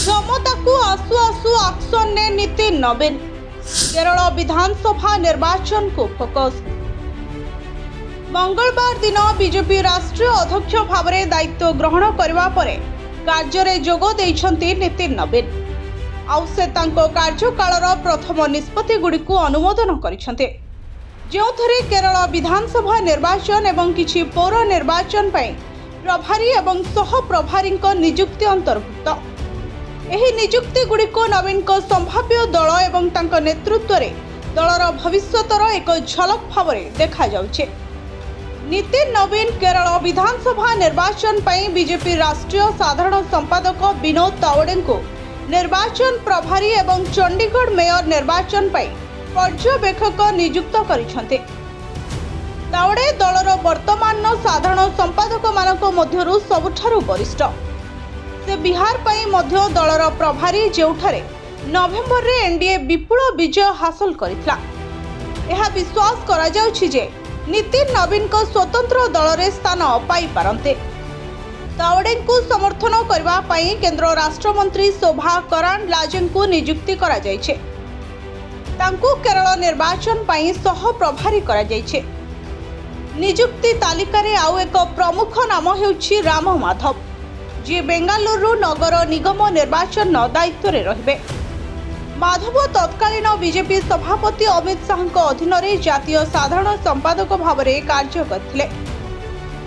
क्षमताକୁ आसु आसु आक्शन ने नितिन नवीन केरल विधानसभा निर्वाचन को फोकस। मंगलवार दिन बीजेपी राष्ट्रीय अध्यक्ष भाव में दायित्व ग्रहण करने पर कार्य जोग देइछंती नितिन नवीन। आउ से तांको कार्यकालर प्रथम निष्पत्ति गुड़िक अनुमोदन करिसेंते, जोथरे केरल विधानसभा निर्वाचन एवं किछि पौर निर्वाचन पई प्रभारी एवं सह प्रभारी नियुक्ति अंतर्भुक्त। एही नियुक्ति गुड़िक नवीन संभाव्य दल एवं तांको नेतृत्व रे दलर भविष्यतर एक झलक भाव देखा जाउछे। नितिन नवीन केरल विधानसभा निर्वाचन पई बीजेपी राष्ट्रीय साधारण संपादक विनोद तावड़े को निर्वाचन प्रभारी एवं चंडीगढ़ मेयर निर्वाचन पई पर्यवेक्षक नियुक्त करिसेंते। तावड़े दलर वर्तमान साधारण संपादक मानक मध्यरु सबुठारु वरिष्ठ। से बिहार पई मध्य दलर प्रभारी जेउठारे नवेम्बर रे एनडीए विपुल विजय हासिल करितला। एहा विश्वास करा जाउछि जे नितिन नवीन को स्वतंत्र दल रे स्थान पाई पारंते। तावड़े को समर्थन करबा पई केंद्र राष्ट्र मंत्री शोभा करांडलाजे को नियुक्ति करा जायछे। तांको केरल निर्वाचन पई सह प्रभारी करा जायछे। नियुक्ति तालिका रे आउ एक प्रमुख नाम हेउछि राम माधव, जी बेंगालुरु नगर निगम निर्वाचन दायित्व रे रहिबे। माधव तत्कालीन बीजेपी सभापति अमित शाह अधीन रे जातीय साधारण संपादक भाव में कार्य करथिले।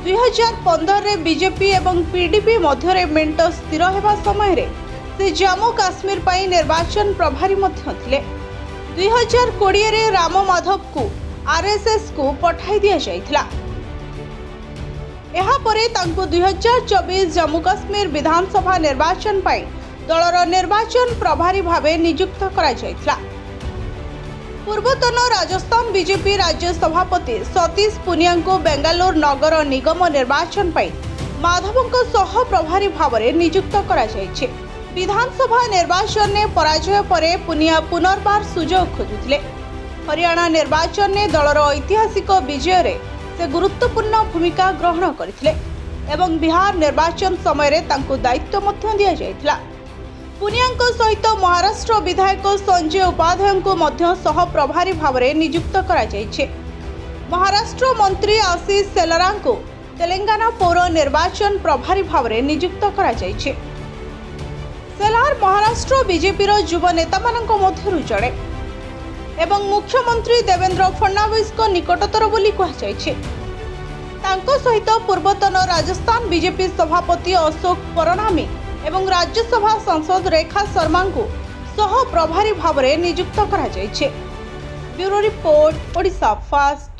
2015 रे बीजेपी एवं पीडीपी मध्य मेंट स्थिर हेबा समय रे से जम्मू काश्मीर पई निर्वाचन प्रभारी मध्य थिले। 2020 रे राम माधव को आरएसएस को पठाई दिया जायथिला। एहा परे तांको 2024 जम्मू काश्मीर विधानसभा निर्वाचन पई दलर निर्वाचन प्रभारी भावे नियुक्त करा जायथिला। पूर्वतन राजस्थान बीजेपी राज्य सभापति सतीश पुनिया को बेंगालुर नगर निगम निर्वाचन पई माधवଙ୍କ सह प्रभारी भावे नियुक्त करा जायछि। विधानसभा निर्वाचन ने पराजय परे पुनिया पुनर्बार सुजोग खोजुथिले। हरियाणा निर्वाचन ने दलर ऐतिहासिक विजय रे से गुरुत्वपूर्ण भूमिका ग्रहण करथिले एवं बिहार निर्वाचन समय रे तांको दायित्व मध्य दिया जायथिला। पुनियाଙ୍କ सहित महाराष्ट्र विधायक संजय उपाध्याय को मध्य सह प्रभारी भाव में नियुक्त करा जायछे। महाराष्ट्र मंत्री आशीष सेलारा को तेलंगाना पौर निर्वाचन प्रभारी भाव में नियुक्त करा जायछे। सेलार महाराष्ट्र बीजेपी युव नेता मानक मध्यरु जड़े एवं मुख्यमंत्री देवेंद्र फडणवीस को निकटतर बोली कहुଯାଇଛି। तांको सहित पूर्वतन राजस्थान बीजेपी सभापति अशोक परनामी एवं राज्यसभा सांसद रेखा शर्मा को सह प्रभारी भाव में नियुक्त करा जायछि। Bureau report, Odisha fast.